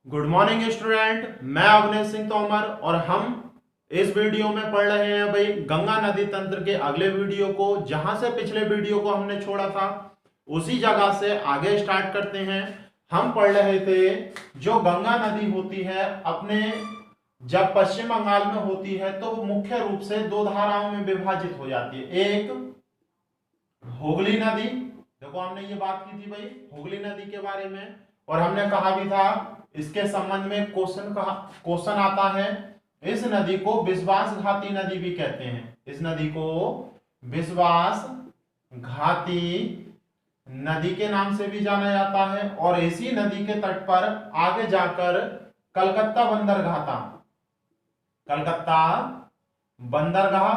Good morning student, मैं अवनीश सिंह तोमर और हम इस वीडियो में पढ़ रहे हैं भाई गंगा नदी तंत्र के अगले वीडियो को। जहां से पिछले वीडियो को हमने छोड़ा था उसी जगह से आगे स्टार्ट करते हैं। हम पढ़ रहे थे जो गंगा नदी होती है अपने जब पश्चिम बंगाल में होती है तो वो मुख्य रूप से दो धाराओं में विभाजित हो जाती है। एक हुगली नदी, देखो हमने ये बात की थी भाई हुगली नदी के बारे में, और हमने कहा भी था इसके संबंध में क्वेश्चन आता है। इस नदी को विश्वास घाती नदी भी कहते हैं। इस नदी को विश्वास घाती नदी के नाम से भी जाना जाता है। और इसी नदी के तट पर आगे जाकर कलकत्ता बंदरगाह था। कलकत्ता बंदरगाह,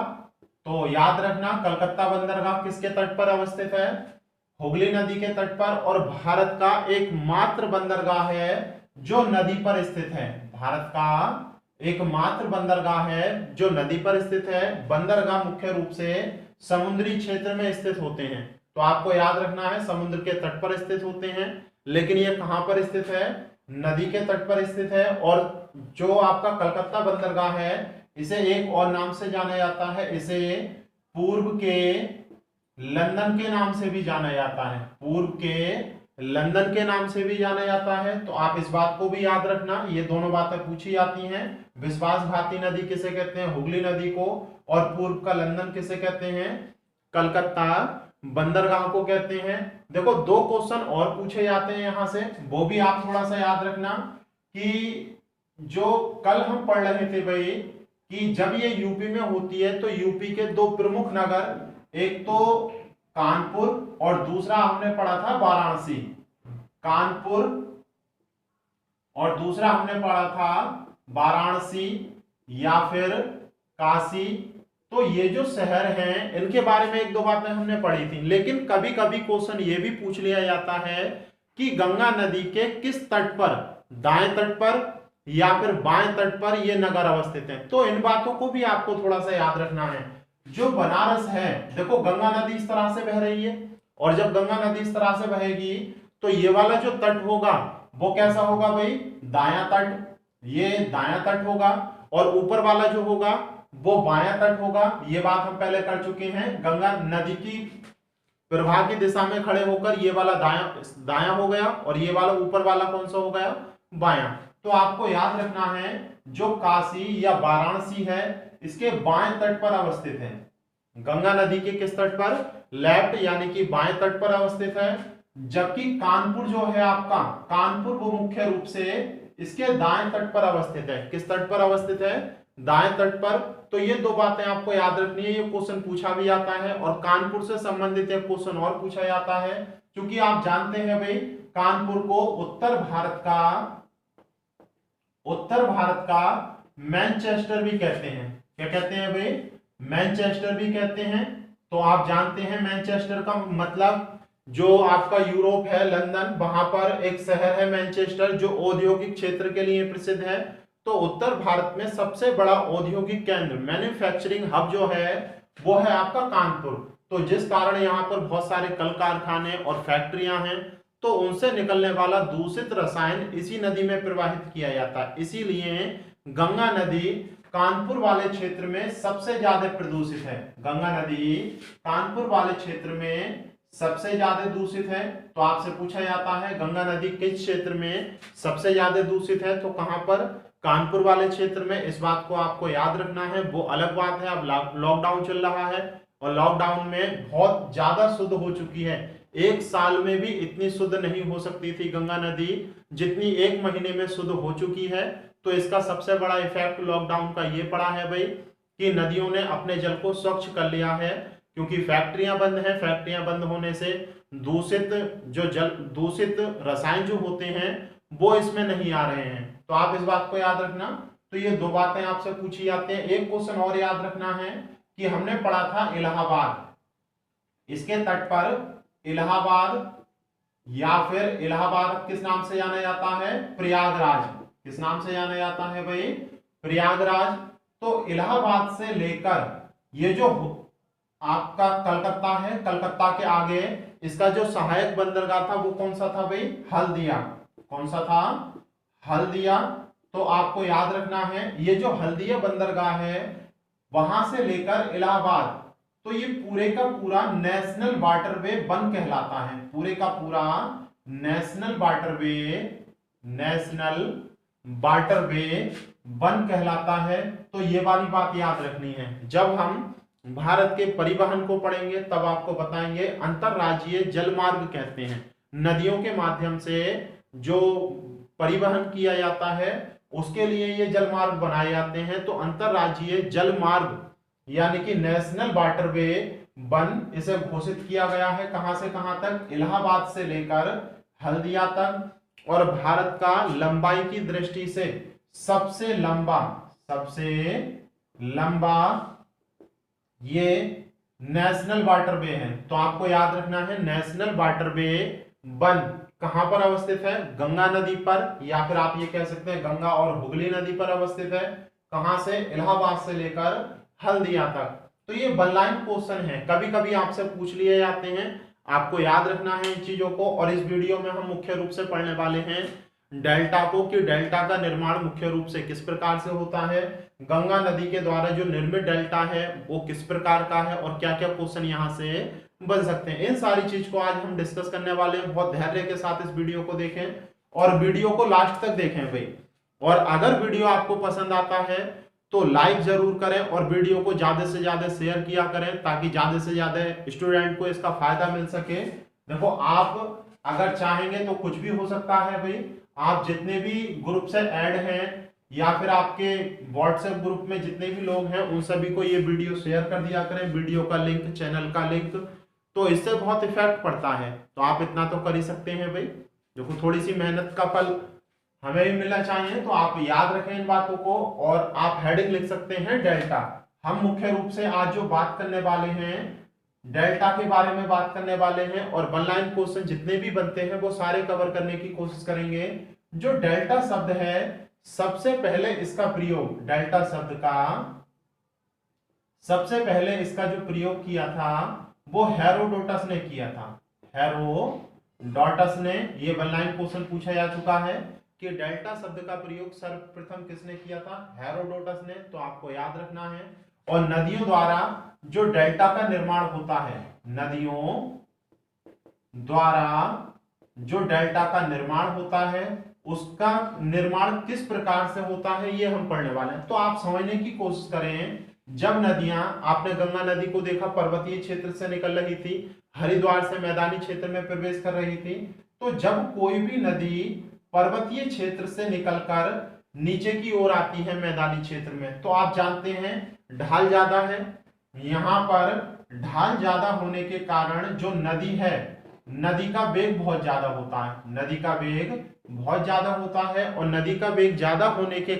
तो याद रखना कलकत्ता बंदरगाह किसके तट पर अवस्थित है? हुगली नदी के तट पर। और भारत का एकमात्र बंदरगाह है जो नदी पर स्थित है। भारत का एकमात्र बंदरगाह है जो नदी पर स्थित है। बंदरगाह मुख्य रूप से समुद्री क्षेत्र में स्थित होते हैं, तो आपको याद रखना है समुद्र के तट पर स्थित होते हैं। लेकिन ये कहां पर स्थित है? नदी के तट पर स्थित है। और जो आपका कलकत्ता बंदरगाह है इसे एक और नाम से जाना जाता है, इसे पूर्व के लंदन के नाम से भी जाना जाता है। पूर्व के लंदन के नाम से भी जाना जाता है। तो आप इस बात को भी याद रखना, ये दोनों बातें पूछी जाती हैं। विश्वासघाती नदी किसे कहते हैं? हुगली नदी को। और पूर्व का लंदन किसे कहते हैं? कलकत्ता बंदरगाह को कहते हैं। देखो दो क्वेश्चन और पूछे जाते हैं यहां से, वो भी आप थोड़ा सा याद रखना कि जो कल हम पढ़ रहे थे भाई कि जब ये यूपी में होती है तो यूपी के दो प्रमुख नगर, एक तो कानपुर और दूसरा हमने पढ़ा था वाराणसी। कानपुर और दूसरा हमने पढ़ा था वाराणसी या फिर काशी। तो ये जो शहर हैं इनके बारे में एक दो बातें हमने पढ़ी थी। लेकिन कभी कभी क्वेश्चन ये भी पूछ लिया जाता है कि गंगा नदी के किस तट पर, दाएं तट पर या फिर बाएं तट पर ये नगर अवस्थित हैं। तो इन बातों को भी आपको थोड़ा सा याद रखना है। जो बनारस है, देखो गंगा नदी इस तरह से बह रही है, और जब गंगा नदी इस तरह से बहेगी तो ये वाला जो तट होगा वो कैसा होगा भाई? दायां तट, ये दायां तट होगा। और ऊपर वाला जो होगा वो बायां तट होगा। ये बात हम पहले कर चुके हैं। गंगा नदी की प्रवाह की दिशा में खड़े होकर ये वाला दायां हो गया और ये वाला ऊपर वाला कौन सा हो गया? बायां। तो आपको याद रखना है जो काशी या वाराणसी है इसके बाएं तट पर अवस्थित है। गंगा नदी के किस तट पर? लेफ्ट यानी कि बाएं तट पर अवस्थित है। जबकि कानपुर जो है आपका, कानपुर वो मुख्य रूप से इसके दाएं तट पर अवस्थित है। किस तट पर अवस्थित है? दाएं तट पर। तो ये दो बातें आपको याद रखनी है, ये क्वेश्चन पूछा भी जाता है। और कानपुर से संबंधित एक क्वेश्चन और पूछा जाता है, क्योंकि आप जानते हैं भाई कानपुर को उत्तर भारत का मैनचेस्टर भी कहते हैं। क्या कहते हैं भाई? मैनचेस्टर भी कहते हैं। तो आप जानते हैं मैनचेस्टर का मतलब जो आपका यूरोप है, लंदन, वहां पर एक शहर है मैनचेस्टर जो औद्योगिक क्षेत्र के लिए प्रसिद्ध है। तो उत्तर भारत में सबसे बड़ा औद्योगिक केंद्र, मैन्युफैक्चरिंग हब जो है वो है आपका कानपुर। तो जिस कारण यहाँ पर बहुत सारे कल कारखाने और फैक्ट्रियां हैं, तो उनसे निकलने वाला दूषित रसायन इसी नदी में प्रवाहित किया जाता है। इसीलिए गंगा नदी कानपुर वाले क्षेत्र में सबसे ज्यादा प्रदूषित है। गंगा नदी कानपुर वाले क्षेत्र में सबसे ज्यादा दूषित है। तो आपसे पूछा जाता है गंगा नदी किस क्षेत्र में सबसे ज्यादा दूषित है? तो कहां पर? कानपुर वाले क्षेत्र में। इस बात को आपको याद रखना है। वो अलग बात है, अब लॉकडाउन चल रहा है और लॉकडाउन में बहुत ज्यादा शुद्ध हो चुकी है। एक साल में भी इतनी शुद्ध नहीं हो सकती थी गंगा नदी जितनी एक महीने में शुद्ध हो चुकी है। तो इसका सबसे बड़ा इफेक्ट लॉकडाउन का ये पड़ा है भाई कि नदियों ने अपने जल को स्वच्छ कर लिया है, क्योंकि फैक्ट्रियां बंद हैं। फैक्ट्रियां बंद होने से दूषित रसायन जो होते हैं वो इसमें नहीं आ रहे हैं। तो आप इस बात को याद रखना। तो ये दो बातें आपसे पूछी जाती हैं। एक क्वेश्चन और याद रखना है कि हमने पढ़ा था इलाहाबाद, इसके तट पर इलाहाबाद या फिर इलाहाबाद किस नाम से जाना जाता है? प्रयागराज। किस नाम से जाना जाता है भाई? प्रयागराज। तो इलाहाबाद से लेकर ये जो आपका कलकत्ता है, कलकत्ता के आगे इसका जो सहायक बंदरगाह था वो कौन सा था भाई? हल्दिया। कौन सा था? हल्दिया, तो आपको याद रखना है ये जो हल्दिया बंदरगाह है वहां से लेकर इलाहाबाद, तो ये पूरे का पूरा नेशनल वाटरवे वन कहलाता है। पूरे का पूरा नेशनल वाटरवे वन कहलाता है। तो ये वाली बात याद रखनी है। जब हम भारत के परिवहन को पढ़ेंगे तब आपको बताएंगे अंतरराज्यीय जलमार्ग कहते हैं। नदियों के माध्यम से जो परिवहन किया जाता है उसके लिए ये जलमार्ग बनाए जाते हैं। तो अंतरराज्यीय जलमार्ग यानी कि नेशनल वाटरवे वन इसे घोषित किया गया है। कहां से कहां तक? इलाहाबाद से लेकर हल्दिया तक। और भारत का लंबाई की दृष्टि से सबसे लंबा ये नेशनल वाटरवे है। तो आपको याद रखना है नेशनल वाटरवे वन कहां पर अवस्थित है? गंगा नदी पर, या फिर आप ये कह सकते हैं गंगा और हुगली नदी पर अवस्थित है। कहां से? इलाहाबाद से लेकर हल्दिया तक। तो ये वन लाइन क्वेश्चन है, कभी कभी आपसे पूछ लिए जाते हैं, आपको याद रखना है इन चीजों को। और इस वीडियो में हम मुख्य रूप से पढ़ने वाले हैं डेल्टा को, कि डेल्टा का निर्माण मुख्य रूप से किस प्रकार से होता है, गंगा नदी के द्वारा जो निर्मित डेल्टा है वो किस प्रकार का है, और क्या क्या क्वेश्चन यहाँ से बन सकते हैं। इन सारी चीज को आज हम डिस्कस करने वाले हैं। बहुत धैर्य के साथ इस वीडियो को देखें और वीडियो को लास्ट तक देखें भाई। और अगर वीडियो आपको पसंद आता है तो लाइक जरूर करें और वीडियो को ज्यादा से ज्यादा शेयर किया करें, ताकि ज्यादा से ज्यादा स्टूडेंट को इसका फायदा मिल सके। देखो आप अगर चाहेंगे तो कुछ भी हो सकता है भाई। आप जितने भी ग्रुप से ऐड हैं या फिर आपके व्हाट्सएप ग्रुप में जितने भी लोग हैं उन सभी को ये वीडियो शेयर कर दिया करें, वीडियो का लिंक, चैनल का लिंक, तो इससे बहुत इफेक्ट पड़ता है। तो आप इतना तो कर ही सकते हैं भाई। देखो थोड़ी सी मेहनत का फल हमें भी मिलना चाहिए, तो आप याद रखें इन बातों को। और आप हेडिंग लिख सकते हैं डेल्टा। हम मुख्य रूप से आज जो बात करने वाले हैं डेल्टा के बारे में बात करने वाले हैं, और वन लाइन क्वेश्चन जितने भी बनते हैं वो सारे कवर करने की कोशिश करेंगे। जो डेल्टा शब्द है सबसे पहले इसका प्रयोग, डेल्टा शब्द का सबसे पहले इसका जो प्रयोग किया था वो हेरोडोटस ने किया था। हेरोडोटस ने, ये वन लाइन क्वेश्चन पूछा जा चुका है कि डेल्टा शब्द का प्रयोग सर्वप्रथम किसने किया था? हेरोडोटस ने। तो आपको याद रखना है। और नदियों द्वारा जो डेल्टा का निर्माण होता है, नदियों द्वारा जो डेल्टा का निर्माण होता है उसका निर्माण किस प्रकार से होता है ये हम पढ़ने वाले हैं। तो आप समझने की कोशिश करें। जब नदियां, आपने गंगा नदी को देखा पर्वतीय क्षेत्र से निकल रही थी, हरिद्वार से मैदानी क्षेत्र में प्रवेश कर रही थी। तो जब कोई भी नदी पर्वतीय क्षेत्र से निकलकर नीचे की ओर आती है मैदानी क्षेत्र में, तो आप जानते हैं ढाल ज्यादा है। यहां पर ढाल ज्यादा होने के कारण जो नदी है, नदी का वेग बहुत ज्यादा होता है, नदी का वेग बहुत ज्यादा होता है। और नदी का वेग ज्यादा होने के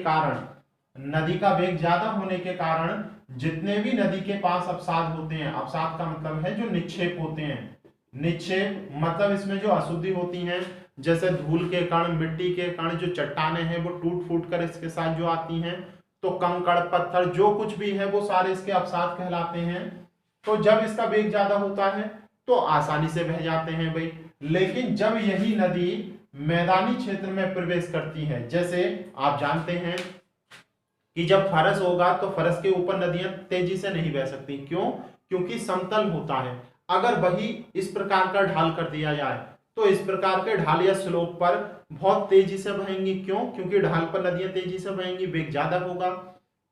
कारण जितने भी नदी के पास अवसाद होते हैं, अवसाद का मतलब है जो निक्षेप होते हैं, निक्षेप मतलब इसमें जो अशुद्धि होती हैं, जैसे धूल के कण, मिट्टी के कण, जो चट्टाने हैं वो टूट फूट कर इसके साथ जो आती हैं, तो कंकड़ पत्थर जो कुछ भी है वो सारे इसके अवसाद कहलाते हैं। तो जब इसका वेग ज्यादा होता है तो आसानी से बह जाते हैं भाई। लेकिन जब यही नदी मैदानी क्षेत्र में प्रवेश करती है, जैसे आप जानते हैं कि जब फरस होगा तो फरस के ऊपर नदियां तेजी से नहीं बह सकती। क्यों? क्योंकि समतल होता है। अगर वही इस प्रकार का ढाल कर दिया जाए तो इस प्रकार के ढाल या स्लोप पर बहुत तेजी से बहेंगी। क्यों? क्योंकि ढाल पर नदियां तेजी से बहेंगी, वेग ज्यादा होगा।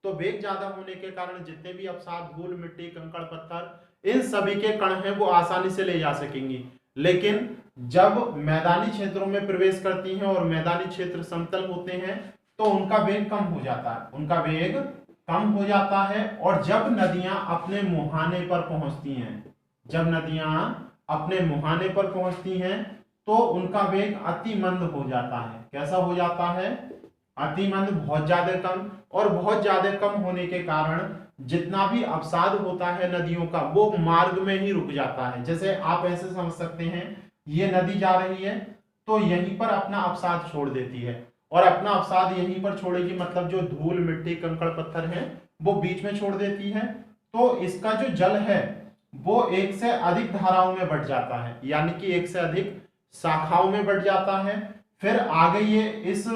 तो वेग ज्यादा होने के कारण जितने भी अवसाद, धूल, मिट्टी, कंकड़, पत्थर, इन सभी के कण हैं वो आसानी से ले जा सकेंगी। लेकिन जब मैदानी क्षेत्रों में प्रवेश करती हैं और मैदानी क्षेत्र समतल होते हैं तो उनका वेग कम हो जाता है, उनका वेग कम हो जाता है। और जब नदियां अपने मुहाने पर पहुंचती हैं, जब नदियां अपने मुहाने पर पहुंचती हैं तो उनका वेग अति मंद हो जाता है। कैसा हो जाता है? अति मंद, बहुत ज्यादा कम। और बहुत ज्यादा कम होने के कारण जितना भी अवसाद होता है नदियों का वो मार्ग में ही रुक जाता है। जैसे आप ऐसे समझ सकते हैं, ये नदी जा रही है तो यहीं पर अपना अवसाद छोड़ देती है, और अपना अवसाद यहीं पर छोड़ेगी, मतलब जो धूल, मिट्टी, कंकड़, पत्थर हैं वो बीच में छोड़ देती है। तो इसका जो जल है वो एक से अधिक धाराओं में बढ़ जाता है, यानी कि एक से अधिक शाखाओं में बढ़ जाता है। फिर आगे ये इस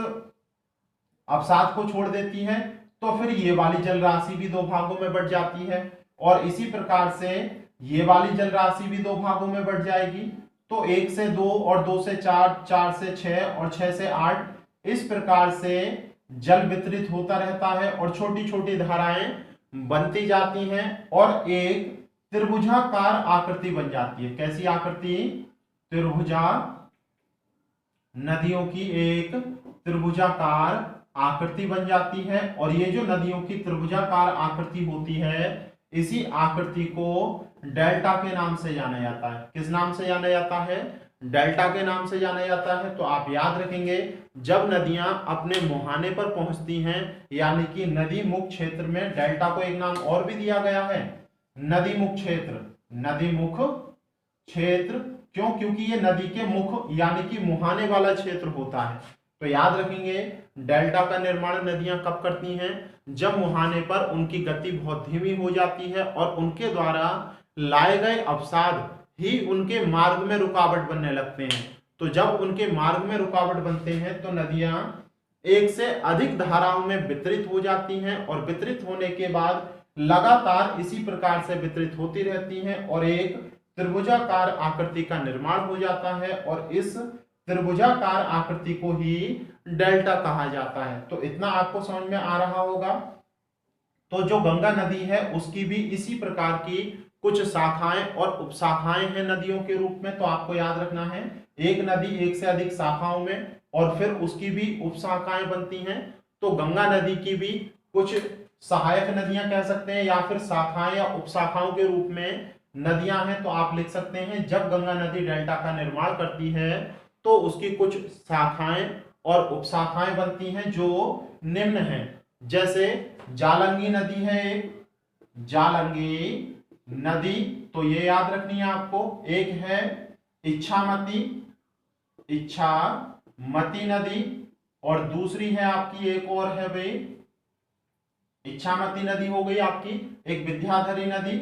अवसाद को छोड़ देती है तो फिर ये वाली जल राशि भी दो भागों में बढ़ जाती है, और इसी प्रकार से ये वाली जल राशि भी दो भागों में बढ़ जाएगी। तो 1 से 2 और 2 से 4, 4 से 6 और 6 से 8, इस प्रकार से जल वितरित होता रहता है और छोटी छोटी धाराएं बनती जाती हैं और एक त्रिभुजाकार आकृति बन जाती है। कैसी आकृति? त्रिभुजा, नदियों की एक त्रिभुजाकार आकृति बन जाती है। और ये जो नदियों की त्रिभुजाकार आकृति होती है, इसी आकृति को डेल्टा के नाम से जाना जाता है। किस नाम से जाना जाता है? डेल्टा के नाम से जाना जाता है। तो आप याद रखेंगे, जब नदियां अपने मुहाने पर पहुंचती हैं, यानी कि नदी मुख क्षेत्र में, डेल्टा को एक नाम और भी दिया गया है, नदी मुख क्षेत्र। नदी मुख क्षेत्र क्यों? क्योंकि ये नदी के मुख यानी कि मुहाने वाला क्षेत्र होता है। तो याद रखेंगे, डेल्टा का निर्माण नदियां कब करती हैं? जब मुहाने पर उनकी गति बहुत धीमी हो जाती है और उनके द्वारा लाए गए अवसाद ही उनके मार्ग में रुकावट बनने लगते हैं। तो जब उनके मार्ग में रुकावट बनते हैं तो नदियां एक से अधिक धाराओं में वितरित हो जाती हैं और वितरित होने के बाद लगातार इसी प्रकार से वितरित होती रहती हैं और एक त्रिभुजाकार आकृति का निर्माण हो जाता है, और इस त्रिभुजाकार आकृति को ही डेल्टा कहा जाता है। तो इतना आपको समझ में आ रहा होगा। तो जो गंगा नदी है उसकी भी इसी प्रकार की कुछ शाखाएं और उपशाखाएं हैं नदियों के रूप में। तो आपको याद रखना है, एक नदी एक से अधिक शाखाओं में और फिर उसकी भी उपशाखाएं बनती हैं। तो गंगा नदी की भी कुछ सहायक नदियां कह सकते हैं या फिर शाखाएं या उपशाखाओं के रूप में नदियां हैं। तो आप लिख सकते हैं, जब गंगा नदी डेल्टा का निर्माण करती है तो उसकी कुछ शाखाएं और उपशाखाएं बनती हैं जो निम्न हैं। जैसे जालंगी नदी है एक, जालंगी नदी, तो ये याद रखनी है आपको। एक है इच्छामती, इच्छामती नदी, और दूसरी है आपकी एक और है भाई, इच्छामती नदी हो गई आपकी, एक विद्याधरी नदी,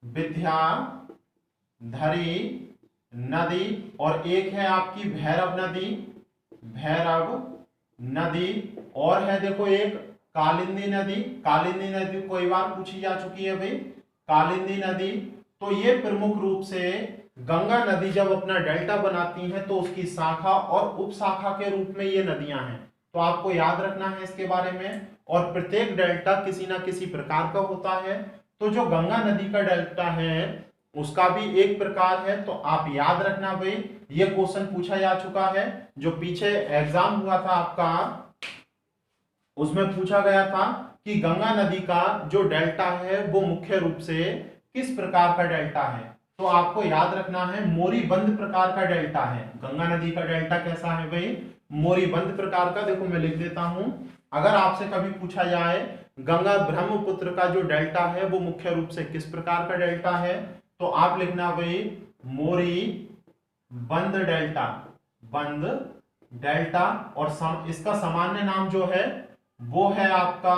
विद्याधरी नदी, और एक है आपकी भैरव नदी, भैरव नदी, और है देखो एक कालिंदी नदी। कालिंदी नदी कई बार पूछी जा चुकी है भाई, कालिंदी नदी। तो ये प्रमुख रूप से गंगा नदी जब अपना डेल्टा बनाती है तो उसकी शाखा और उपशाखा के रूप में ये नदियां हैं। तो आपको याद रखना है इसके बारे में। और प्रत्येक डेल्टा किसी ना किसी प्रकार का होता है। तो जो गंगा नदी का डेल्टा है उसका भी एक प्रकार है। तो आप याद रखना भाई, ये क्वेश्चन पूछा जा चुका है, जो पीछे एग्जाम हुआ था आपका, उसमें पूछा गया था कि गंगा नदी का जो डेल्टा है वो मुख्य रूप से किस प्रकार का डेल्टा है। तो आपको याद रखना है, मोरीबंद प्रकार का डेल्टा है। गंगा नदी का डेल्टा कैसा है भाई? मोरीबंद प्रकार का। देखो मैं लिख देता हूं, अगर आपसे कभी पूछा जाए गंगा ब्रह्मपुत्र का जो डेल्टा है वो मुख्य रूप से किस प्रकार का डेल्टा है, तो आप लिखना भाई मोरी बंद डेल्टा, बंद डेल्टा। और इसका सामान्य नाम जो है वो है आपका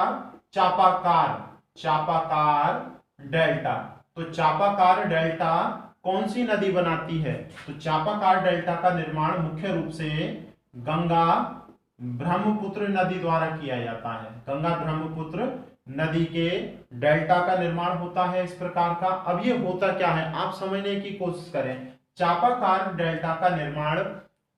चापाकार, चापाकार डेल्टा। तो चापाकार डेल्टा कौन सी नदी बनाती है? तो चापाकार डेल्टा का निर्माण मुख्य रूप से गंगा ब्रह्मपुत्र नदी द्वारा किया जाता है। गंगा ब्रह्मपुत्र नदी के डेल्टा का निर्माण होता है इस प्रकार का। अब ये होता क्या है आप समझने की कोशिश करें। चापाकार डेल्टा का निर्माण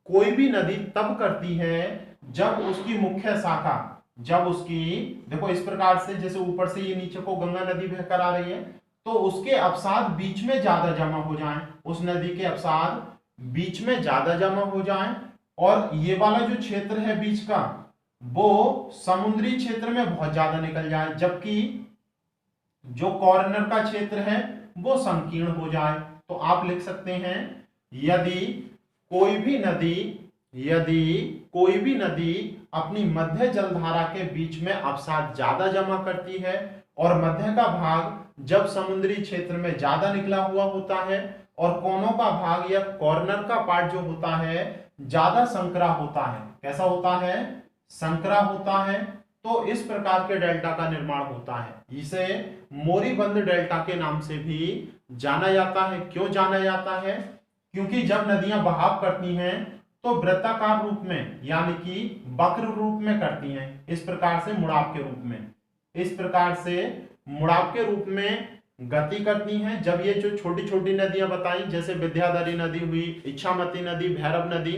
कोई भी नदी तब करती है जब उसकी मुख्य शाखा, जब उसकी, देखो इस प्रकार से जैसे ऊपर से ये नीचे को गंगा नदी बहकर आ रही है, तो उसके अवसाद बीच में ज्यादा जमा हो जाएं, उस नदी के अवसाद बीच में ज्यादा जमा हो जाएं, और ये वाला जो क्षेत्र है बीच का वो समुद्री क्षेत्र में बहुत ज्यादा निकल जाए, जबकि जो कॉर्नर का क्षेत्र है वो संकीर्ण हो जाए। तो आप लिख सकते हैं, यदि कोई भी नदी अपनी मध्य जलधारा के बीच में अवसाद ज्यादा जमा करती है और मध्य का भाग जब समुद्री क्षेत्र में ज्यादा निकला हुआ होता है और कोनों का भाग या कॉर्नर का पार्ट जो होता है ज्यादा संकरा होता है। कैसा होता है? संकरा होता है। तो इस प्रकार के डेल्टा का निर्माण होता है। इसे मोरीबंद डेल्टा के नाम से भी जाना जाता है। क्यों जाना जाता है? क्योंकि जब नदियां बहाव करती हैं तो वृत्ताकार रूप में यानी कि वक्र रूप में करती हैं, इस प्रकार से मुड़ाव के रूप में, इस प्रकार से मुड़ाव के रूप में गति करती हैं। जब ये जो छोटी छोटी नदियां बताई जैसे विद्याधरी नदी हुई, इच्छामती नदी, भैरव नदी,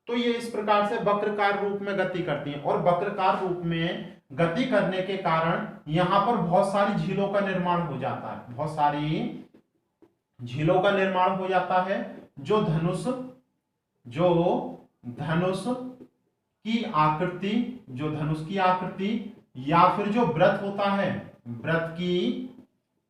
तो ये इस प्रकार से वक्रकार रूप में गति करती हैं। और वक्रकार रूप में गति करने के कारण यहां पर बहुत सारी झीलों का निर्माण हो जाता है, बहुत सारी झीलों का निर्माण हो जाता है। जो धनुष की आकृति, जो धनुष की आकृति या फिर जो व्रत होता है, व्रत की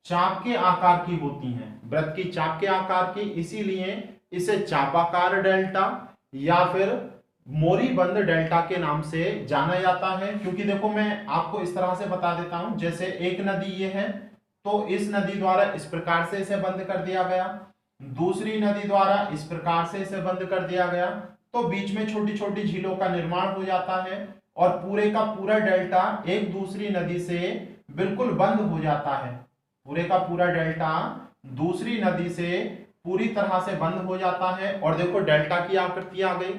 चाप के आकार की होती हैं, व्रत की चाप के आकार की, इसीलिए इसे चापाकार डेल्टा या फिर मोरीबंद डेल्टा के नाम से जाना जाता है। क्योंकि देखो मैं आपको इस तरह से बता देता हूं, जैसे एक नदी ये है तो इस नदी द्वारा इस प्रकार से इसे बंद कर दिया गया, दूसरी नदी द्वारा इस प्रकार से इसे बंद कर दिया गया, तो बीच में छोटी छोटी झीलों का निर्माण हो जाता है और पूरे का पूरा डेल्टा एक दूसरी नदी से बिल्कुल बंद हो जाता है, पूरे का पूरा डेल्टा दूसरी नदी से पूरी तरह से बंद हो जाता है। और देखो डेल्टा की आकृति आ गई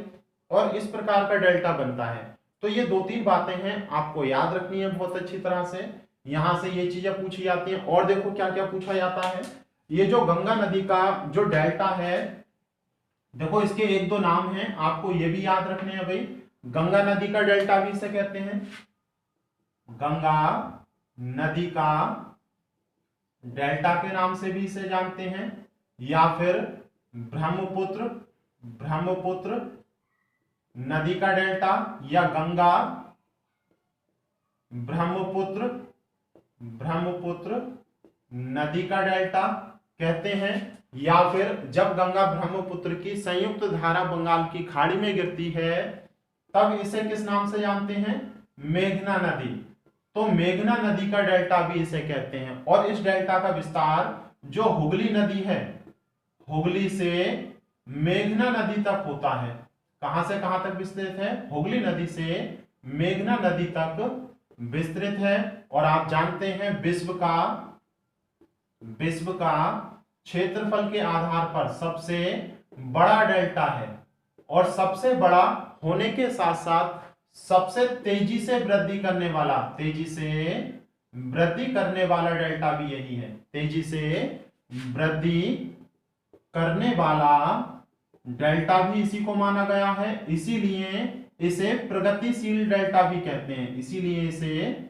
और इस प्रकार का डेल्टा बनता है। तो ये दो तीन बातें हैं, आपको याद रखनी है बहुत अच्छी तरह से, यहां से ये चीजें पूछी जाती हैं। और देखो क्या क्या पूछा जाता है, ये जो गंगा नदी का जो डेल्टा है, देखो इसके एक दो नाम हैं, आपको ये भी याद रखने हैं भाई। गंगा नदी का डेल्टा भी इसे कहते हैं, गंगा नदी का डेल्टा के नाम से भी इसे जानते हैं, या फिर ब्रह्मपुत्र नदी का डेल्टा, या गंगा ब्रह्मपुत्र नदी का डेल्टा कहते हैं। या फिर जब गंगा ब्रह्मपुत्र की संयुक्त धारा बंगाल की खाड़ी में गिरती है तब इसे किस नाम से जानते हैं, मेघना नदी। तो मेघना नदी का डेल्टा भी इसे कहते हैं। और इस डेल्टा का विस्तार जो हुगली नदी है, हुगली से मेघना नदी तक होता है। कहां से कहां तक विस्तृत है, हुगली नदी से मेघना नदी तक विस्तृत है। और आप जानते हैं विश्व का क्षेत्रफल के आधार पर सबसे बड़ा डेल्टा है, और सबसे बड़ा होने के साथ साथ सबसे तेजी से वृद्धि करने वाला डेल्टा भी यही है, तेजी से वृद्धि करने वाला डेल्टा भी इसी को माना गया है। इसीलिए इसे प्रगतिशील डेल्टा भी कहते हैं, इसीलिए इसे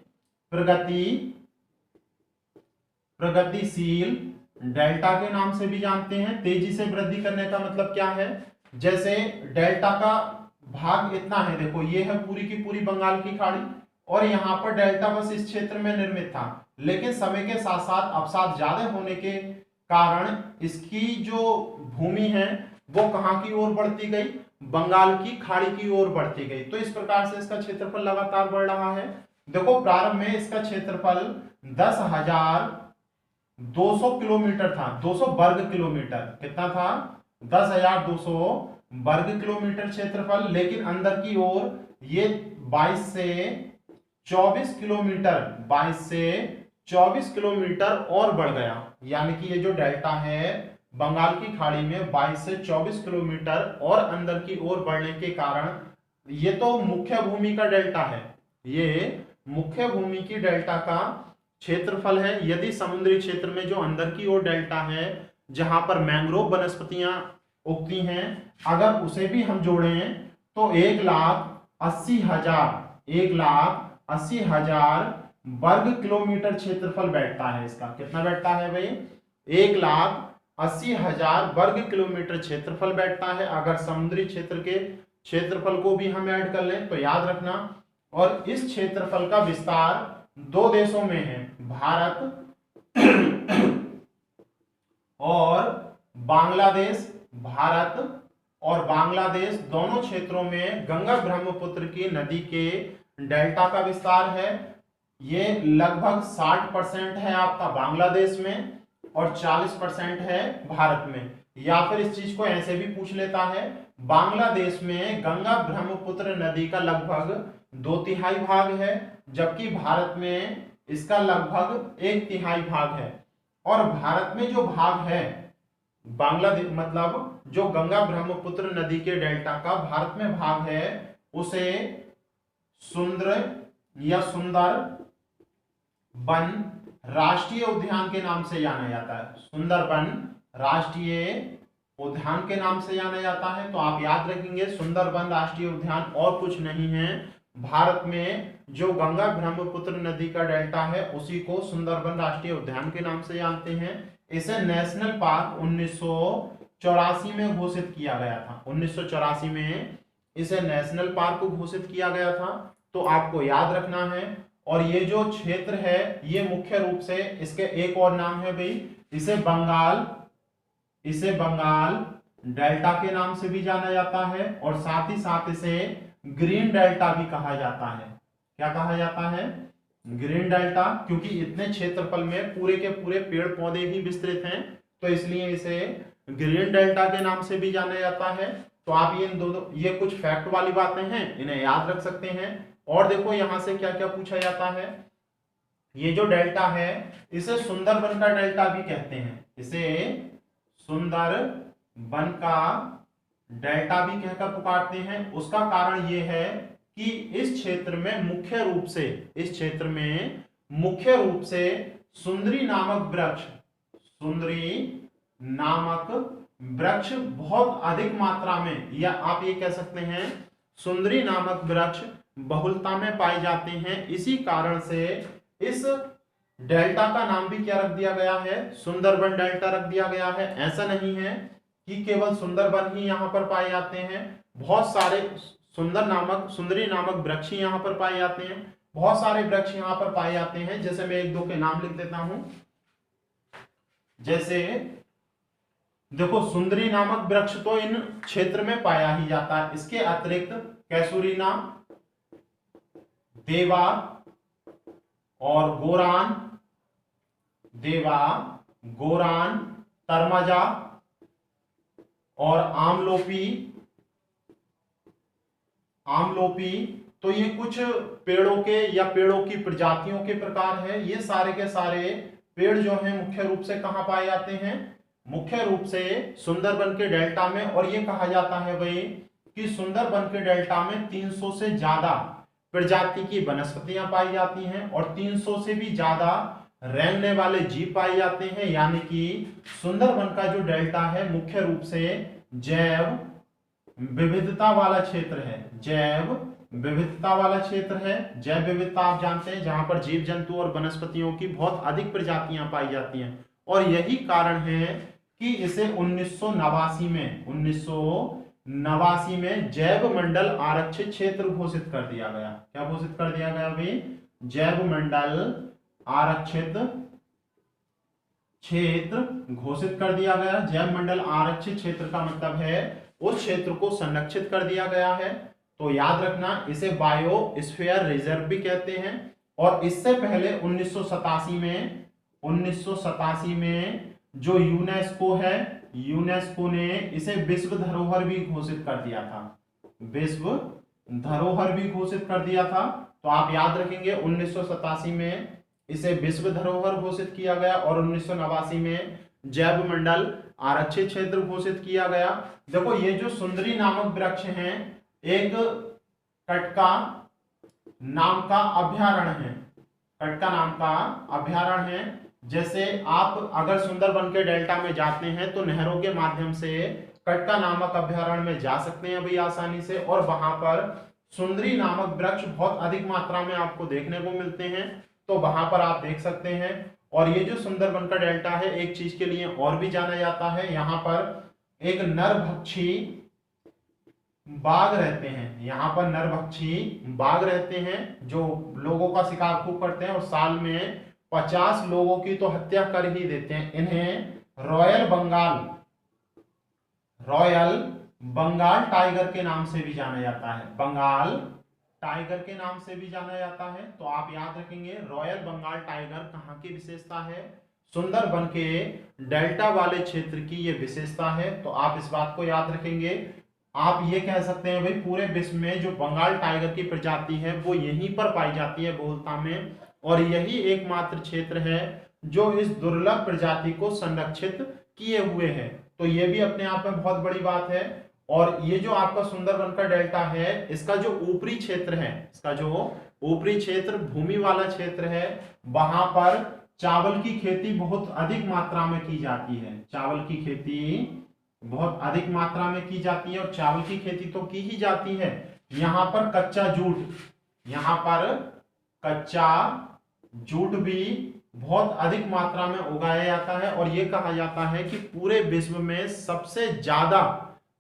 प्रगतिशील डेल्टा के नाम से भी जानते हैं। तेजी से वृद्धि करने का मतलब क्या है, जैसे डेल्टा का भाग इतना है, देखो ये है पूरी की पूरी बंगाल की खाड़ी, और यहाँ पर डेल्टा बस इस क्षेत्र में निर्मित था, लेकिन समय के साथ साथ अवसाद ज्यादा होने के कारण इसकी जो भूमि है वो कहाँ की ओर बढ़ती गई, बंगाल की खाड़ी की ओर बढ़ती गई। तो इस प्रकार से इसका क्षेत्रफल लगातार बढ़ रहा है। देखो प्रारंभ में इसका क्षेत्रफल 10,200 किलोमीटर था, 200 वर्ग किलोमीटर, कितना था, 10,200 वर्ग किलोमीटर क्षेत्रफल। लेकिन अंदर की ओर ये 22 से 24 किलोमीटर और बढ़ गया। यानी कि ये जो डेल्टा है बंगाल की खाड़ी में 22 से 24 किलोमीटर और अंदर की ओर बढ़ने के कारण, ये तो मुख्य भूमि का डेल्टा है, ये मुख्य भूमि की डेल्टा का क्षेत्रफल है। यदि समुद्री क्षेत्र में जो अंदर की ओर डेल्टा है जहां पर मैंग्रोव वनस्पतियां उगती हैं, अगर उसे भी हम जोड़ें तो 1,80,000 वर्ग किलोमीटर क्षेत्रफल बैठता है इसका। कितना बैठता है भाई, 1,80,000 वर्ग किलोमीटर क्षेत्रफल बैठता है। अगर समुद्री क्षेत्र के क्षेत्रफल को भी हम ऐड कर लें तो याद रखना। और इस क्षेत्रफल का विस्तार दो देशों में है, भारत और बांग्लादेश दोनों क्षेत्रों में गंगा ब्रह्मपुत्र की नदी के डेल्टा का विस्तार है। ये लगभग 60% है आपका बांग्लादेश में और 40% है भारत में। या फिर इस चीज को ऐसे भी पूछ लेता है, बांग्लादेश में गंगा ब्रह्मपुत्र नदी का लगभग 2/3 भाग है, जबकि भारत में इसका लगभग 1/3 भाग है। और भारत में जो भाग है बांग्लादेश मतलब जो गंगा ब्रह्मपुत्र नदी के डेल्टा का भारत में भाग है उसे सुंदर या सुंदर वन राष्ट्रीय उद्यान के नाम से जाना जाता है। सुंदरबन राष्ट्रीय उद्यान के नाम से जाना जाता है। तो आप याद रखेंगे सुंदरबन राष्ट्रीय उद्यान और कुछ नहीं है, भारत में जो गंगा ब्रह्मपुत्र नदी का डेल्टा है उसी को सुंदरबन राष्ट्रीय उद्यान के नाम से जानते हैं। इसे नेशनल पार्क 1984 में घोषित किया गया था। 1984 में इसे नेशनल पार्क घोषित किया गया था। तो आपको याद रखना है। और ये जो क्षेत्र है ये मुख्य रूप से इसके एक और नाम है भाई, इसे बंगाल डेल्टा के नाम से भी जाना जाता है और साथ ही साथ इसे ग्रीन डेल्टा भी कहा जाता है। क्या कहा जाता है? ग्रीन डेल्टा, क्योंकि इतने क्षेत्रफल में पूरे के पूरे पेड़ पौधे ही विस्तृत हैं तो इसलिए इसे ग्रीन डेल्टा के नाम से भी जाना जाता है। तो आप ये कुछ फैक्ट वाली बातें हैं, इन्हें याद रख सकते हैं। और देखो यहां से क्या क्या पूछा जाता है। ये जो डेल्टा है इसे सुंदरबन का डेल्टा भी कहते हैं, इसे सुंदरबन का डेल्टा भी कहकर पुकारते हैं। उसका कारण ये है कि इस क्षेत्र में मुख्य रूप से सुंदरी नामक वृक्ष बहुत अधिक मात्रा में, या आप ये कह सकते हैं सुंदरी नामक वृक्ष बहुलता में पाए जाते हैं। इसी कारण से इस डेल्टा का नाम भी क्या रख दिया गया है? सुंदरबन डेल्टा रख दिया गया है। ऐसा नहीं है कि केवल सुंदरबन ही यहाँ पर पाए जाते हैं, बहुत सारे सुंदरी नामक वृक्ष यहाँ पर पाए जाते हैं, बहुत सारे वृक्ष यहाँ पर पाए जाते हैं। जैसे मैं एक दो के नाम लिख देता हूं। जैसे देखो सुंदरी नामक वृक्ष तो इन क्षेत्र में पाया ही जाता है। इसके अतिरिक्त कैसूरीना, देवा और गोरान, तरमाजा और आमलोपी, तो ये कुछ पेड़ों के या पेड़ों की प्रजातियों के प्रकार है। ये सारे के सारे पेड़ जो हैं मुख्य रूप से कहां पाए जाते हैं? मुख्य रूप से सुंदरबन के डेल्टा में। और ये कहा जाता है भाई कि सुंदरबन के डेल्टा में 300 से ज्यादा प्रजाति की वनस्पतियां पाई जाती हैं और 300 से भी ज्यादा रेंगने वाले जीव पाए जाते हैं। यानी कि सुंदरबन का जो डेल्टा है मुख्य रूप से जैव विविधता वाला क्षेत्र है। जैव विविधता आप जानते हैं जहां पर जीव जंतु और वनस्पतियों की बहुत अधिक प्रजातियां पाई जाती हैं। और यही कारण है कि इसे 1989 में जैव मंडल आरक्षित क्षेत्र घोषित कर दिया गया। क्या घोषित कर दिया गया भाई? जैव मंडल आरक्षित क्षेत्र घोषित कर दिया गया। जैव मंडल आरक्षित क्षेत्र का मतलब है उस क्षेत्र को संरक्षित कर दिया गया है। तो याद रखना इसे बायोस्फीयर रिजर्व भी कहते हैं। और इससे पहले 1987 में जो यूनेस्को ने इसे विश्व धरोहर भी घोषित कर दिया था। तो आप याद रखेंगे 1987 में इसे विश्व धरोहर घोषिट किया गया और 1989 में जैव मंडल आरक्षित क्षेत्र घोषित किया गया। देखो ये जो सुंदरी नामक वृक्ष हैं एक कटका नाम का अभ्यारण्य है। जैसे आप अगर सुंदरबन के डेल्टा में जाते हैं तो नहरों के माध्यम से कटका नामक अभ्यारण्य में जा सकते हैं भाई आसानी से, और वहां पर सुंदरी नामक वृक्ष बहुत अधिक मात्रा में आपको देखने को मिलते हैं। तो वहां पर आप देख सकते हैं। और ये जो सुंदरबन का डेल्टा है एक चीज के लिए और भी जाना जाता है, यहाँ पर एक नरभक्षी बाघ रहते हैं। जो लोगों का शिकार खूब करते हैं और साल में 50 लोगों की तो हत्या कर ही देते हैं। इन्हें रॉयल बंगाल टाइगर के नाम से भी जाना जाता है। तो आप याद रखेंगे रॉयल बंगाल टाइगर कहाँ की विशेषता है? सुंदरबन के डेल्टा वाले क्षेत्र की ये विशेषता है। तो आप इस बात को याद रखेंगे। आप ये कह सकते हैं भाई पूरे विश्व में जो बंगाल टाइगर की प्रजाति है वो यहीं पर पाई जाती है बहुलता में, और यही एकमात्र क्षेत्र है जो इस दुर्लभ प्रजाति को संरक्षित किए हुए है। तो ये भी अपने आप में बहुत बड़ी बात है। और ये जो आपका सुंदरबन का डेल्टा है, इसका जो ऊपरी क्षेत्र है, इसका जो ऊपरी क्षेत्र भूमि वाला क्षेत्र है, वहां पर चावल की खेती बहुत अधिक मात्रा में की जाती है। चावल की खेती बहुत अधिक मात्रा में की जाती है, और चावल की खेती तो की ही जाती है। यहां पर कच्चा जूट, यहां पर कच्चा जूट भी बहुत अधिक मात्रा में उगाया जाता है। और यह कहा जाता है कि पूरे विश्व में सबसे ज्यादा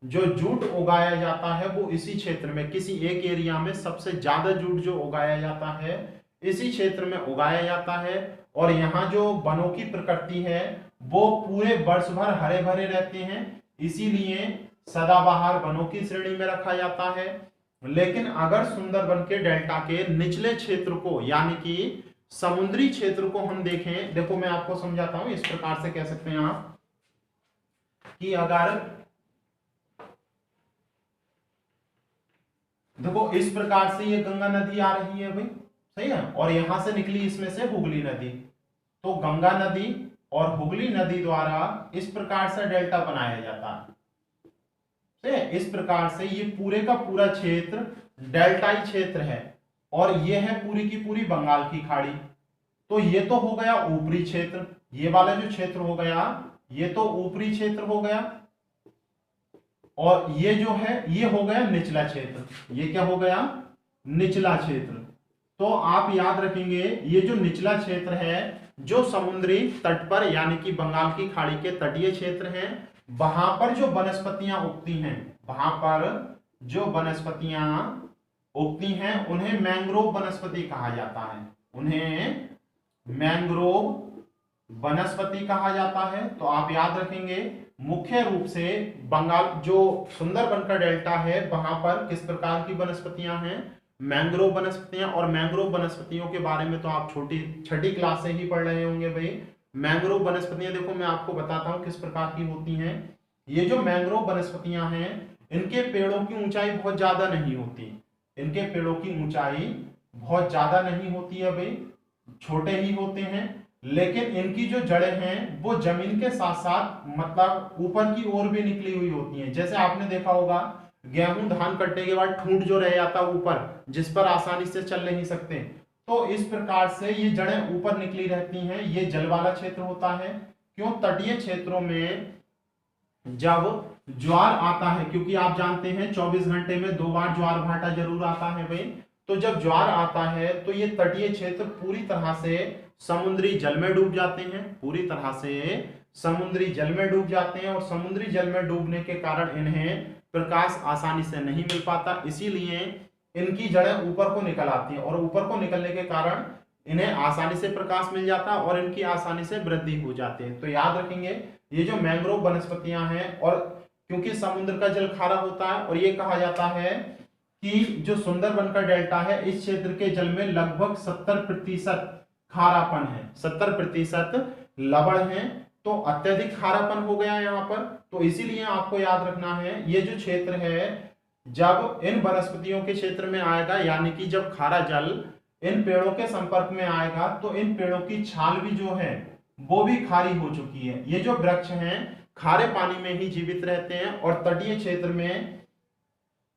जो जूट उगाया जाता है वो इसी क्षेत्र में, किसी एक एरिया में सबसे ज्यादा जूट जो उगाया जाता है इसी क्षेत्र में उगाया जाता है। और यहाँ जो वनों की प्रकृति है वो पूरे वर्ष भर हरे भरे रहते हैं, इसीलिए सदाबहार वनों की श्रेणी में रखा जाता है। लेकिन अगर सुंदरबन के डेल्टा के निचले क्षेत्र को, यानी कि समुद्री क्षेत्र को हम देखें, देखो मैं आपको समझाता हूं, इस प्रकार से कह सकते हैं आप कि अगर देखो इस प्रकार से ये गंगा नदी आ रही है भाई, सही है, और यहां से निकली इसमें से हुगली नदी, तो गंगा नदी और हुगली नदी द्वारा इस प्रकार से डेल्टा बनाया जाता है। इस प्रकार से ये पूरे का पूरा क्षेत्र डेल्टाई क्षेत्र है, और ये है पूरी की पूरी बंगाल की खाड़ी। तो ये तो हो गया ऊपरी क्षेत्र, ये वाला जो क्षेत्र हो गया ये तो ऊपरी क्षेत्र हो गया, और ये जो है ये हो गया निचला क्षेत्र। ये क्या हो गया? निचला क्षेत्र। तो आप याद रखेंगे ये जो निचला क्षेत्र है, जो समुद्री तट पर यानी कि बंगाल की खाड़ी के तटीय क्षेत्र हैं, वहां पर जो वनस्पतियां उगती हैं, वहां पर जो वनस्पतियां उगती हैं उन्हें मैंग्रोव वनस्पति कहा जाता है, उन्हें मैंग्रोव वनस्पति कहा जाता है। तो आप याद रखेंगे मुख्य रूप से बंगाल जो सुंदरबन का डेल्टा है वहां पर किस प्रकार की वनस्पतियां हैं? मैंग्रोव वनस्पतियां। और मैंग्रोव वनस्पतियों के बारे में तो आप छठी क्लास से ही पढ़ रहे होंगे भाई। मैंग्रोव वनस्पतियां देखो मैं आपको बताता हूं किस प्रकार की होती हैं। ये जो मैंग्रोव वनस्पतियां हैं इनके पेड़ों की ऊंचाई बहुत ज्यादा नहीं होती, इनके पेड़ों की ऊंचाई बहुत ज्यादा नहीं होती है भाई, छोटे ही होते हैं। लेकिन इनकी जो जड़ें हैं वो जमीन के साथ साथ मतलब ऊपर की ओर भी निकली हुई होती हैं। जैसे आपने देखा होगा गेहूं धान कटने के बाद ठूंठ जो रह जाता है ऊपर, जिस पर आसानी से चल नहीं सकते, तो इस प्रकार से ये जड़ें ऊपर निकली रहती हैं। ये जल वाला क्षेत्र होता है। क्यों? तटीय क्षेत्रों में जब ज्वार आता है, क्योंकि आप जानते हैं 24 घंटे में 2 बार ज्वार भाटा जरूर आता है भाई, तो जब ज्वार आता है तो ये तटीय क्षेत्र पूरी तरह से समुद्री जल में डूब जाते हैं, पूरी तरह से समुद्री जल में डूब जाते हैं। और समुद्री जल में डूबने के कारण इन्हें प्रकाश आसानी से नहीं मिल पाता, इसीलिए इनकी जड़ें ऊपर को निकल आती हैं, और ऊपर को निकलने के कारण इन्हें आसानी से प्रकाश मिल जाता है और इनकी आसानी से वृद्धि हो जाती है। तो याद रखेंगे ये जो मैंग्रोव वनस्पतियां हैं, और क्योंकि समुद्र का जल खारा होता है, और ये कहा जाता है कि जो सुंदरबन का डेल्टा है इस क्षेत्र के जल में लगभग 70% खारापन है, 70% लवण है, तो अत्यधिक खारापन हो गया यहाँ पर। तो इसीलिए आपको याद रखना है ये जो क्षेत्र है जब इन वनस्पतियों के क्षेत्र में आएगा, यानी कि जब खारा जल इन पेड़ों के संपर्क में आएगा तो इन पेड़ों की छाल भी जो है वो भी खारी हो चुकी है। ये जो वृक्ष हैं खारे पानी में ही जीवित रहते हैं, और तटीय क्षेत्र में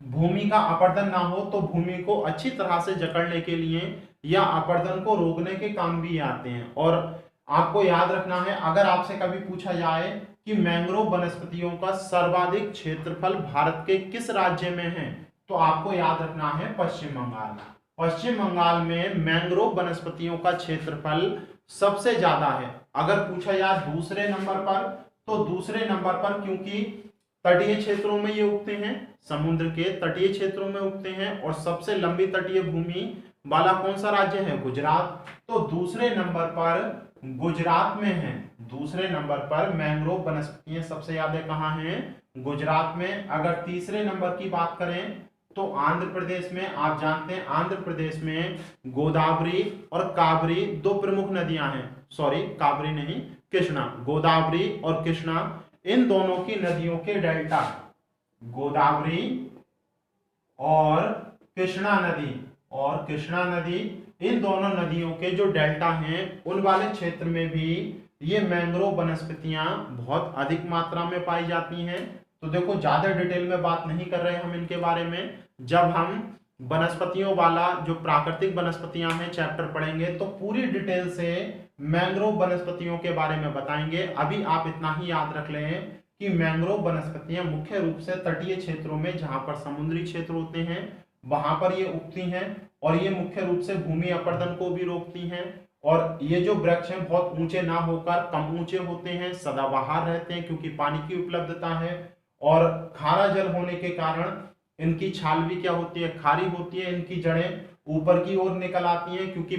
भूमि का अपर्दन ना हो तो भूमि को अच्छी तरह से जकड़ने के लिए या अपर्दन को रोकने के काम भी आते हैं। और आपको याद रखना है, अगर आपसे कभी पूछा जाए कि मैंग्रोव वनस्पतियों का सर्वाधिक क्षेत्रफल भारत के किस राज्य में है, तो आपको याद रखना है पश्चिम बंगाल। पश्चिम बंगाल में मैंग्रोव वनस्पतियों का क्षेत्रफल सबसे ज्यादा है। अगर पूछा जाए दूसरे नंबर पर, तो दूसरे नंबर पर क्योंकि तटीय क्षेत्रों में ये उगते हैं, समुद्र के तटीय क्षेत्रों में उगते हैं, और सबसे लंबी तटीय भूमि वाला कौन सा राज्य है? गुजरात। तो दूसरे नंबर पर गुजरात में है, दूसरे नंबर पर मैंग्रोव वनस्पतियां सबसे ज्यादा कहाँ हैं? गुजरात में। अगर तीसरे नंबर की बात करें तो आंध्र प्रदेश में। आप जानते हैं आंध्र प्रदेश में गोदावरी और कावेरी दो प्रमुख नदियां हैं, सॉरी कावेरी नहीं, कृष्णा। गोदावरी और कृष्णा, इन दोनों की नदियों के डेल्टा, गोदावरी और कृष्णा नदी, इन दोनों नदियों के जो डेल्टा हैं उन वाले क्षेत्र में भी ये मैंग्रोव वनस्पतियां बहुत अधिक मात्रा में पाई जाती हैं। तो देखो ज्यादा डिटेल में बात नहीं कर रहे हम इनके बारे में। जब हम वनस्पतियों वाला जो प्राकृतिक वनस्पतियां हैं चैप्टर पढ़ेंगे तो पूरी डिटेल से मैंग्रोव वनस्पतियों के बारे में बताएंगे। अभी आप इतना ही याद रख लें कि मैंग्रोव वनस्पतियां मुख्य रूप से तटीय क्षेत्रों में, जहां पर समुद्री क्षेत्र होते हैं, वहां पर ये उगती हैं और ये मुख्य रूप से भूमि अपरदन को भी रोकती हैं। और ये जो वृक्ष हैं बहुत ऊंचे ना होकर कम ऊंचे होते हैं, सदाबहार रहते हैं क्योंकि पानी की उपलब्धता है, और खारा जल होने के कारण इनकी छाल भी क्या होती है, खारी होती है। इनकी जड़ें ऊपर की ओर निकल आती हैं क्योंकि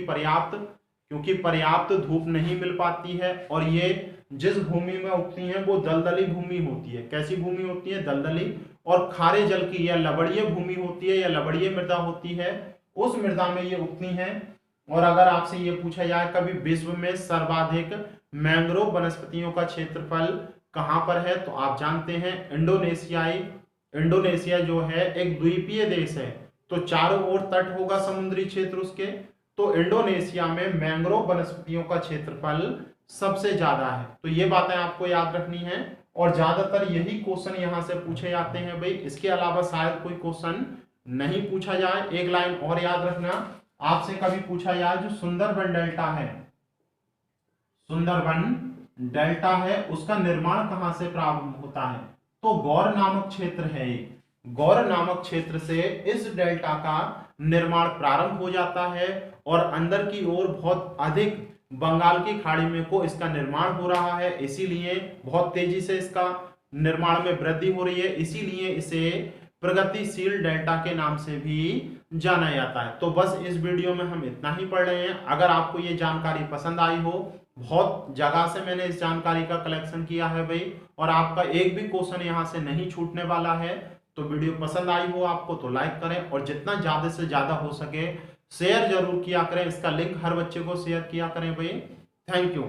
पर्याप्त धूप नहीं मिल पाती है। और ये जिस भूमि में उगती हैं वो दलदली भूमि होती है। कैसी भूमि होती है? दलदली और खारे जल की या लवणीय भूमि होती है या लवणीय मृदा होती है, उस मृदा में ये उगती हैं। और अगर आपसे ये पूछा जाए कभी विश्व में सर्वाधिक मैंग्रोव वनस्पतियों का क्षेत्रफल कहां पर है, तो आप जानते हैं इंडोनेशिया जो है एक द्वीपीय देश है, तो चारों ओर तट होगा समुद्री क्षेत्र उसके। तो इंडोनेशिया में मैंग्रोव वनस्पतियों का क्षेत्रफल सबसे ज्यादा है। तो ये बातें आपको याद रखनी है और ज्यादातर यही क्वेश्चन यहां से पूछे जाते हैं भाई। इसके अलावा शायद कोई क्वेश्चन नहीं पूछा जाए। एक लाइन और याद रखना, आपसे कभी पूछा जाए जो सुंदरबन डेल्टा है उसका निर्माण कहां से प्रारंभ होता है, तो गौर नामक क्षेत्र है। गौर नामक क्षेत्र से इस डेल्टा का निर्माण प्रारंभ हो जाता है और अंदर की ओर बहुत अधिक बंगाल की खाड़ी में को इसका निर्माण हो रहा है। इसीलिए बहुत तेजी से इसका निर्माण में वृद्धि हो रही है, इसीलिए इसे प्रगतिशील डेल्टा के नाम से भी जाना जाता है। तो बस इस वीडियो में हम इतना ही पढ़ रहे हैं। अगर आपको ये जानकारी पसंद आई हो, बहुत जगह से मैंने इस जानकारी का कलेक्शन किया है भाई, और आपका एक भी क्वेश्चन यहाँ से नहीं छूटने वाला है। तो वीडियो पसंद आई हो आपको तो लाइक करें और जितना ज्यादा से ज्यादा हो सके शेयर जरूर किया करें। इसका लिंक हर बच्चे को शेयर किया करें भाई। Thank you.